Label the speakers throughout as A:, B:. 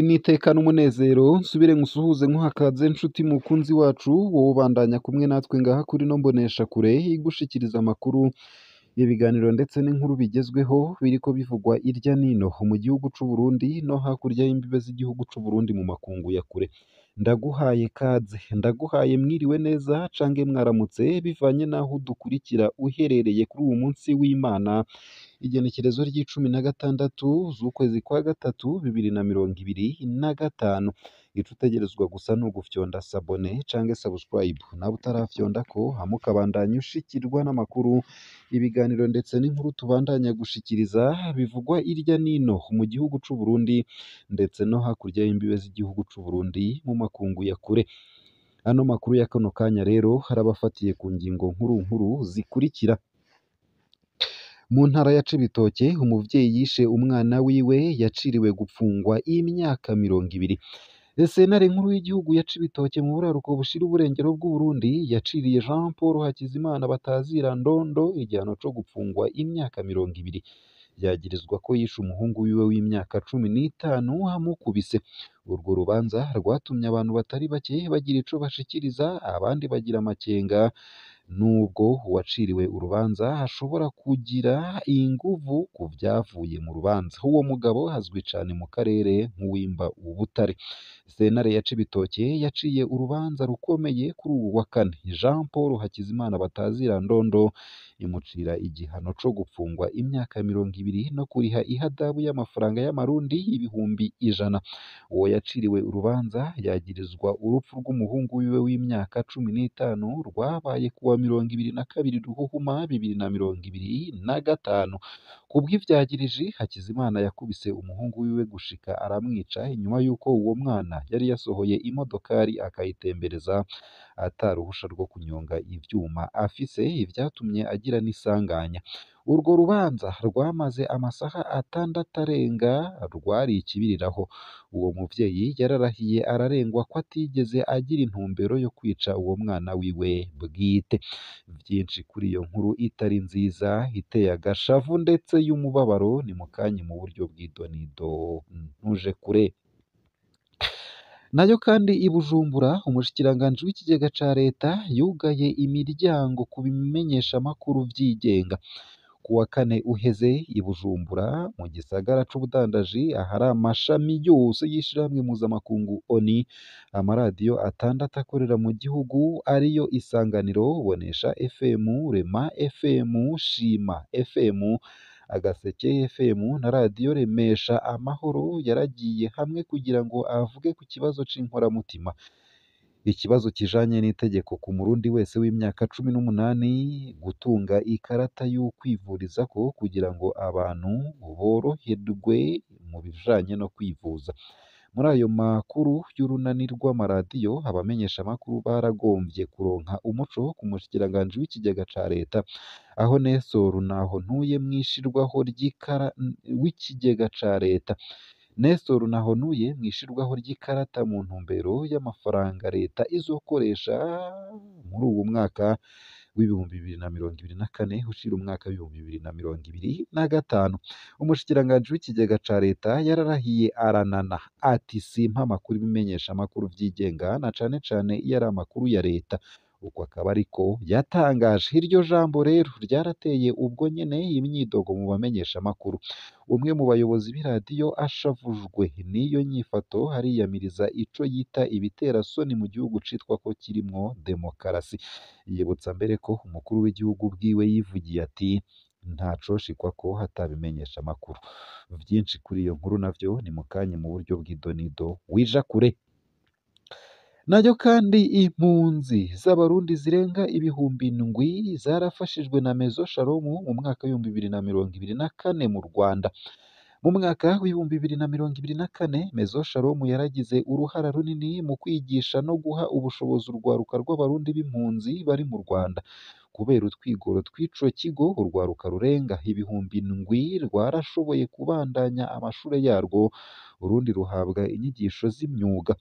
A: N'iteka n'umunezero nsubire ngusuhuze nkuhakaze nshuti mukunzi wacu wowe ubandanya kumwe natwe ngaha kuri no mbonesha kure igushikiriza amakuru ibiganiro ndetse n'inkuru bigezweho biriko bivugwa irya nino mu gihugu c'u Burundi no hakurya y'imbibe z'igihugu c'u Burundi mu makungu ya kure. Ndaguhaye kaze, ndaguhaye mwiriwe neza cange mwaramutse bivanye naho udukurikira uherereye kuri uwu munsi w'Imana igenekerezo ry'icumi na gatandatu z'ukwezi kwa gatatu 2025. Ico utegerezwa gusa ni ugufyonda sabone cange subscribe nawe utarafyonda ko hama ukabandanya ushikirwa n'amakuru ibiganiro ndetse n'inkuru tubandanya gushikiriza bivugwa irya nino mu gihugu c'u Burundi ndetse no hakurya y'imbibe z'igihugu c'u Burundi mu makungu ya kure. Ano makuru ya kano kanya rero harabafatiye ku ngingo nkuru zikurikira. Mu ntara ya Cibitoke umuvyeyi yishe umwana wiwe yaciriwe gupfungwa imyaka 20. Sentare nkuru y'igihugu ya Cibitoke mu buraruko bushira uburengero bw'u Burundi yaciriye Jean Paul Hakizimana batazira Ndondo igihano co gupfungwa imyaka 20. Yagirizwa ko yishe umuhungu wiwe w'imyaka 15 amukubise. Urwo rubanza rwatumye abantu batari bake bagira ico bashikiriza abandi bagira amakenga nubwo uwaciriwe urubanza ashobora kugira inguvu ku vyavuye mu rubanza. Uwo mugabo azwi cane mu karere nk'uwimba ubutare. Sentare ya Cibitoke yaciye urubanza rukomeye kuri uwu wa kane. Jean Paul Hakizimana batazira Ndondo imucira igihano co gupfungwa imyaka 20 no kuriha ihadabu y'amafaranga y'amarundi 100,000. Uwo yaciriwe urubanza yagirizwa urupfu rw'umuhungu wiwe w'imyaka 15 rwabaye kuwa 22 Ruhuhuma 2025. Kubw'ivyagiriji Hakizimana yakubise umuhungu wiwe gushika aramwica inyuma yuko uwo mwana yari yasohoye imodokari akayitembereza ataruhusha rwo kunyonga ivyuma afise, ivyatumye agira n'isanganya. Urwo rubanza rwamaze amasaha 6 arenga rwari ikibiriraho. Uwo muvyeyi yararahiye ararengwa ko atigeze agira intumbero yo kwica uwo mwana wiwe bwite. Vyinshi kuri iyo nkuru itari nziza iteye agashavu ndetse y'umubabaro ni mukanye mu buryo bw'idonido ntuje kure. Nayo kandi i Bujumbura umushikiranganji w'ikigega ca leta yugaye imiryango ku bimenyesha amakuru vyigenga. Ku wa kane uheze i Bujumbura mu gisagara c'ubudandaji ahari amashami yose y'ishirahamwe mpuzamakungu ONU, amaradiyo 6 akorera mu gihugu ariyo Isanganiro, Bonesha FM, Rema FM, Shima FM, Agaseke FM na radiyo Remesha Amahoro yaragiye hamwe kugira ngo avuge ku kibazo c'inkoramutima. Ikibazo kijanye n'itegeko ku murundi wese w'imyaka 18 gutunga ikarata y'ukwivurizako kugira ngo abantu boroherwe mu bijanye no kwivuza. Muri ayo makuru y'urunani rw'amaradiyo abamenyesha amakuru baragomvye kuronka umuco ku mushikiranganji w'ikigega ca leta aho Nestor Nahontuye mwishirwaho w'ikigega ca leta. Nestor Nahontuye mwishirwaho ry'ikarata mu ntumbero y'amafaranga leta izokoresha muri uwu mwaka w'ibihumbi 2024 ushira umwaka w'ibihumbi 2025. Umushikiranganji w'ikigega ca leta yararahiye aranana ati simpa amakuru ibimenyesha amakuru vyigenga na cane cane iyo ari amakuru ya leta. Uko akaba ariko yatangaje. Iryo jambo rero ryarateye ubwo nyene imyidogo mu bamenyesha amakuru. Umwe mu bayobozi b'iradiyo ashavujwe n'iyo nyifato hariyamiriza ico yita ibitera soni mu gihugu citwa ko kirimwo demokarasi. Yibutsa mbere ko umukuru w'igihugu bwiwe yivugiye ati ntacoshikwa ko hatabimenyesha amakuru. Vyinshi kuri iyo nkuru navyo ni mukanye mu buryo bw'idonido wija kure. Nayo kandi impunzi z'abarundi zirenga ibihumbi 7 zarafashijwe na Mezo Shalom mu mwaka w'ibihumbi 2024 mu Rwanda. Mu mwaka w'ibihumbi 2024 Mezo Shalom yaragize uruhara runini mu kwigisha no guha ubushobozi urwaruka rw'abarundi b'impunzi bari mu Rwanda. kubera utwigoro tw'ico kigo urwaruka rurenga ibihumbi ndwi rwarashoboye kubandanya amashure yarwo urundi ruhabwa inyigisho z'imyuga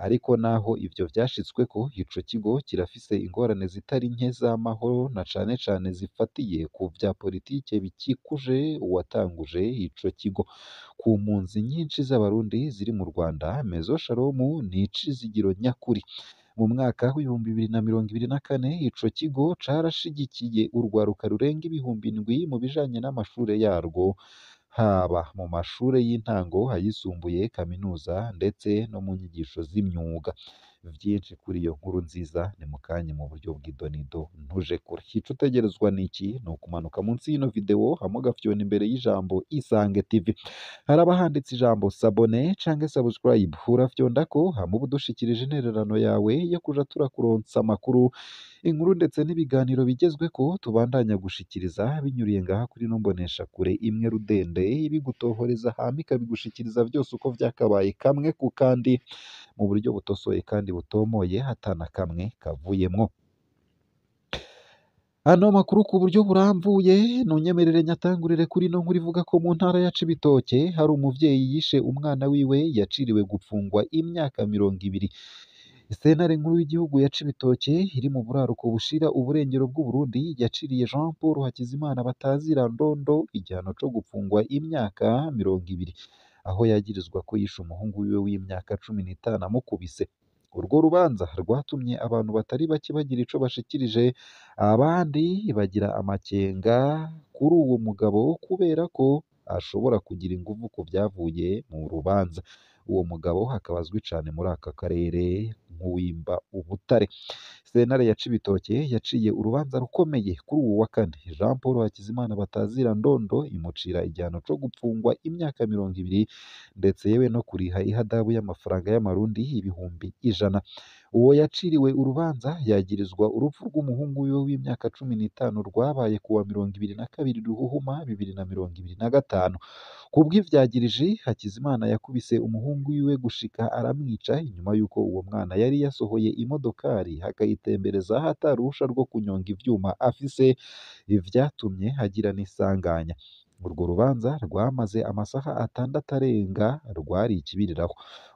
A: ariko naho ivyo vyashitsweko ico kigo kirafise ingorane zitari nke z'amahoro na cane cane zifatiye ku vya politike bikikuje uwatanguje ico kigo ku mpunzi nyinshi z'abarundi ziri mu Rwanda Mezo Shalom ni icizigiro nyakuri mu mwaka w'ibihumbi bibiri na mirongo ibiri na kane ico kigo carashigikiye urwaruka rurenga ibihumbi ndwi mu bijanye n'amashure yarwo haba mu mashure y'intango ayisumbuye kaminuza ndetse no mu nyigisho z'imyuga vyinshi kuri iyo nkuru nziza ni mu kanya mu buryo bw'idonido ntuje kure ico utegerezwa niki ni ukumanuka munsi y'ino video hamwe ugafyona imbere y'ijambo Isange TV haraba handitse ijambo sabone canke subscribe urafyondako hamwe uba udushikirije intererano yawe yo kuja turakuronsa amakuru inkuru ndetse n'ibiganiro bigezweko tubandanya gushikiriza binyuriye ngaha kuri no mbonesha kure imwe rudende ibigutohoreza hama ikabigushikiriza vyose uko vyakabaye kamwe ku kandi mu buryo butosoye kandi butomoye hatana kamwe kavuyemwo ano makuru ku buryo buramvuye nunyemerere nyatangurire kuri no nkuru ivuga ko mu ntara ya Cibitoke hari umuvyeyi yishe umwana wiwe yaciriwe gupfungwa imyaka 20 Sentare nkuru y'igihugu ya Cibitoke iri mu buraruko bushira uburengero bw'u Burundi yaciriye Jean Paul Hakizimana batazira ndondo igihano co gupfungwa imyaka 20 aho yagirizwa ko yishe umuhungu wiwe w'imyaka 15 amukubise urwo rubanza rwatumye abantu batari bake bagira ico bashikirije abandi bagira amakenga kuri uwo mugabo kubera ko ashobora kugira inguvu ku vyavuye mu rubanza uwo mugabo akaba azwi cane muri aka karere nk'uwimba ubutare Sentare ya Cibitoke yaciye urubanza rukomeye kuri uwo wa kane Jean Paul Hakizimana batazira ndondo imucira igihano co gupfungwa imyaka 20 ndetse yewe no kuriha ihadabu y'amafaranga y'amarundi ibihumbi 100 uwo yaciriwe urubanza yagirizwa urupfu rw'umuhungu wiwe w'imyaka 15 rwabaye kuwa 22 Ruhuhuma 2025 kubw'ivyagiriji Hakizimana yakubise umuhungu wiwe gushika aramwica inyuma yuko uwo mwana yari yasohoye imodokari akayitembereza hatarusha rwo kunyonga ivyuma afise ivyatumye agira n'isanganya urwo rubanza rwamaze amasaha 6 arenga rwari ikibiriraho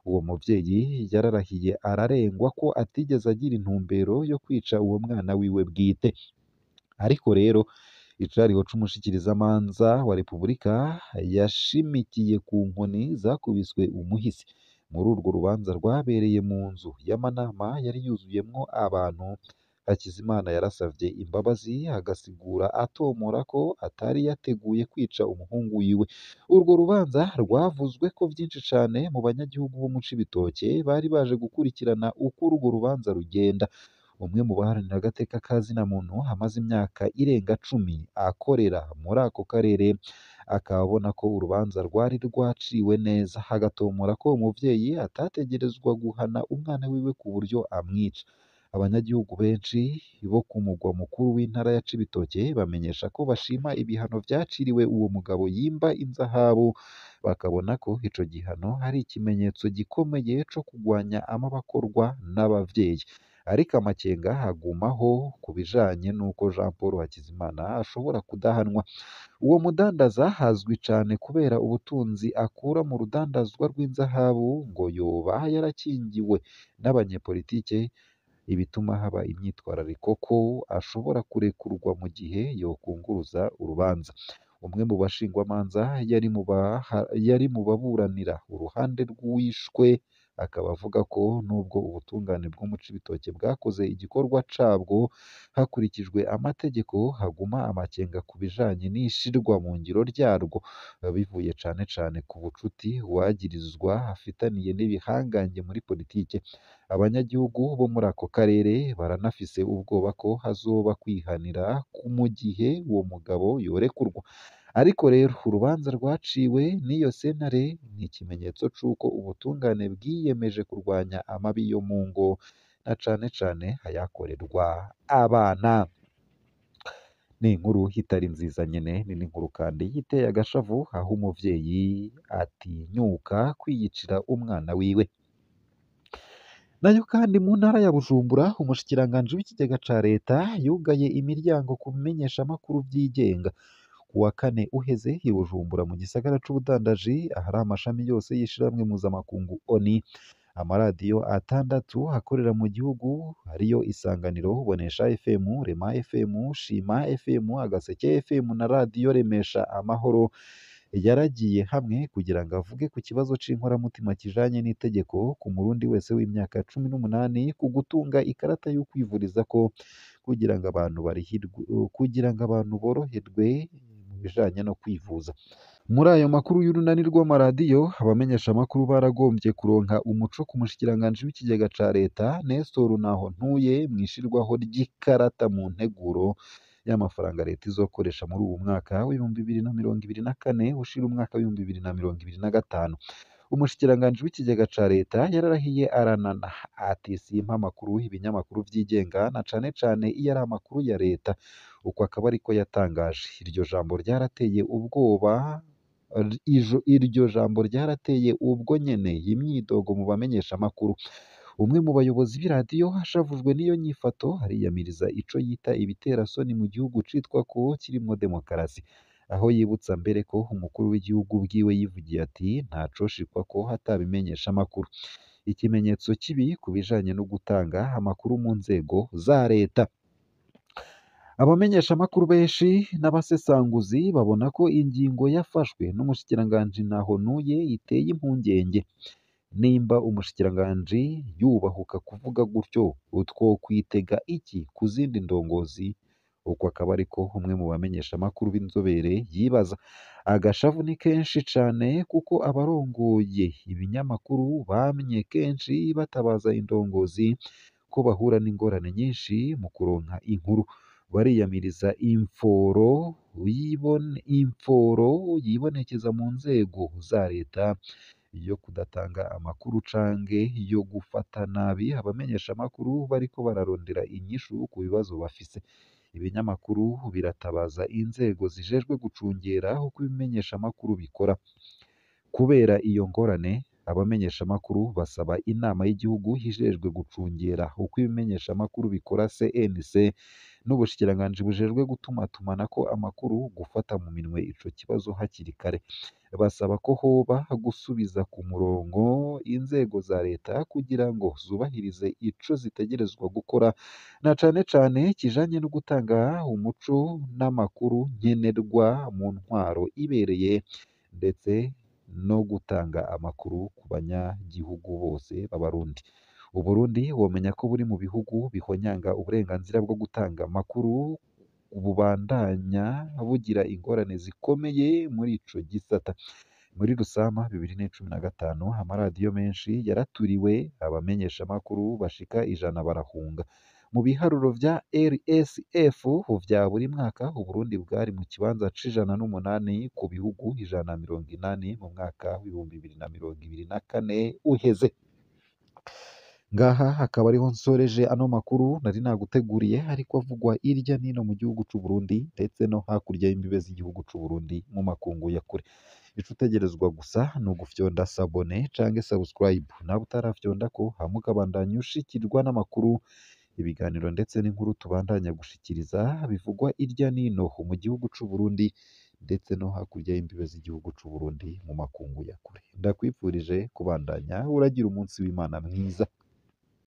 A: uwo muvyeyi yararahiye ararengwa ko atigeze agira intumbero yo kwica uwo mwana wiwe bwite ariko rero icariho c'umushikirizamanza wa Repubulika yashimikiye ku nkoni zakubiswe umuhisi muri urwo rubanza rwabereye mu nzu y'amanama yari yuzuyemwo abantu Hakizimana yarasavye imbabazi agasigura atomora ko atari yateguye kwica umuhungu wiwe urwo rubanza rwavuzwe ko vyinshi cane mu banyagihugu bo mu Cibitoke bari baje gukurikirana uko urwo rubanza rugenda umwe mu baharanira agateka kazina muntu amaze imyaka irenga 10 akorera muri ako karere akabona ko urubanza rwari rwaciwe neza hagatomora ko umuvyeyi atategerezwa guhana umwana wiwe ku buryo amwica abanyagihugu benshi bo ku mugwa mukuru w'intara ya Cibitoke bamenyesha ko bashima ibihano vyaciriwe uwo mugabo yimba inzahabu bakabona ko ico gihano hari ikimenyetso gikomeye co kugwanya amabakorwa n'abavyeyi ariko amakenga hagumaho kubijanye nuko Jean Paul Hakizimana ashobora kudahanwa uwo mudandaza hazwi cane kubera ubutunzi akura mu rudandazwa rw'inzahabu ngo yoba yarakingiwe n'abanyepolitike ibituma haba imyitwarariko ko ashobora kurekurwa mu gihe yokunguruza urubanza umwe mu bashingwamanza yari mu baburanira uruhande rw'uwishwe akaba avuga ko nubwo ubutungane bwo mu Cibitoke bwakoze igikorwa cabwo hakurikijwe amategeko haguma amakenga ku bijanye n'ishirwa mu ngiro ryarwo bivuye cane cane ku bucuti wagirizwa afitaniye n'ibihangange muri politike abanyagihugu bo muri ako karere baranafise ubwoba ko hazoba kwihanira mu gihe uwo mugabo yorekurwa ariko rero urubanza rwaciwe n'iyo sentare ni ikimenyetso c'uko ubutungane bwiyemeje kurwanya amabi yo mu ngo na cane cane ayakorerwa abana ni inkuru itari nziza nyene ni n'inkuru kandi yiteye agashavu aho umuvyeyi atinyuka kwiyicira umwana wiwe Nayo kandi mu ntara ya Bujumbura umushikiranganji w'ikigega ca leta yugaye imiryango ku bimenyeshamakuru vyigenga. Ku wa kane uheze i Bujumbura mu gisagara c'ubudandaji ahari amashami yose y'ishirahamwe mpuzamakungu ONU, amaradiyo atandatu akorera mu gihugu ariyo Isanganiro, Bonesha FM, Rema FM, Shima FM, Agaseke FM na radiyo Remesha Amahoro yaragiye hamwe kugira ngo avuge ku kibazo c'inkoramutima kijanye n'itegeko ku murundi wese w'imyaka 18 ku gutunga ikarata yo kwivurizako kugira ngo abantu boroherwe mu bijanye no kwivuza. Muri ayo makuru y'urunani rw'amaradiyo, abamenyeshamakuru baragombye kuronka umuco ku mushikiranganji w'ikigega ca leta Nestor Ntahontuye mw'ishirwaho ry'ikarata mu nteguro y'amafaranga leta izokoresha muri uwu mwaka w'ibihumbi 2024 ushira umwaka w'ibihumbi 2025. Umushikiranganji w'ikigega ca leta yararahiye aranana ati simpa amakuru ibinyamakuru vyigenga na cane cane iyo ari amakuru ya leta. Uko akaba ariko yatangaje. Iryo jambo ryarateye ubwo nyene imyidogo mu bamenyeshamakuru. Umwe mu bayobozi b'iradiyo ashavujwe n'iyo nyifato ariyamiriza ico yita ibiterasoni mu gihugu citwa ko kirimwo demokarasi, aho yibutsa mbere ko umukuru w'igihugu bwiwe yivugiye ati ntacoshirwako hatabimenyeshamakuru. Ikimenyetso kibi ku bijanye no gutanga amakuru mu nzego za leta. Abamenyeshamakuru benshi n'abasesanguzi babona ko ingingo yafashwe n'umushikiranganji Ntahontuye iteye impungenge. Nimba umushikiranganji yubahuka kuvuga gutyo, twokwitega iki ku zindi ndongozi? Uko akaba ariko umwe mu bamenyeshamakuru b'inzobere yibaza. Agashavu ni kenshi cane kuko abarongoye ibinyamakuru bamye kenshi batabaza indongozi ko bahura n'ingorane nyinshi mu kuronka inkuru. Bariyamiriza imforo yibonekeza mu nzego za leta yo kudatanga amakuru canke yo gufata nabi abamenyeshamakuru bariko bararondera inyishu ku bibazo bafise. Ibinyamakuru biratabaza inzego zijejwe gucungera uko ibimenyeshamakuru bikora. Kubera iyo ngorane, abamenyeshamakuru basaba inama y'igihugu ijejwe gucungera uko ibimenyeshamakuru bikora CNC n'ubushikiranganji bujejwe gutumatumanako amakuru gufata mu minwe ico kibazo hakiri kare. Basaba ko hoba gusubiza ku murongo inzego za leta kugira ngo zubahirize ico zitegerezwa gukora, na cane cane kijanye no gutanga umuco n'amakuru nkenerwa mu ntwaro ibereye, ndetse no gutanga amakuru ku banyagihugu bose b'Abarundi. Uburundi womenya ko buri mu bihugu bihonyanga uburenganzira bwo gutanga amakuru, bubandanya bugira ingorane zikomeye muri ico gisata. Muri Rusama 2015 amaradiyo menshi yaraturiwe, abamenyeshamakuru bashika 100 barahunga. Mu biharuro vya RSF vya buri mwaka, Uburundi bwari mu kibanza c'108 ku bihugu 180 mu mwaka w'ibihumbi 2024 uheze. Ngaha hakaba ariho nsoreje ano makuru nari naguteguriye ariko avugwa irya nino mu gihugu c'u Burundi ndetse no hakurya y'imbibe z'igihugu c'u Burundi mu makungu ya kure. Ico utegerezwa gusa ni ugufyonda sabone canke subscribe, nawe utarafyondako hama ukabandanya ushikirwa n'amakuru, ibiganiro ndetse n'inkuru tubandanya gushikiriza bivugwa irya nino mu gihugu c'u Burundi ndetse no hakurya y'imbibe z'igihugu c'u Burundi mu makungu ya kure. Ndakwifurije kubandanya uragira umunsi w'Imana mwiza.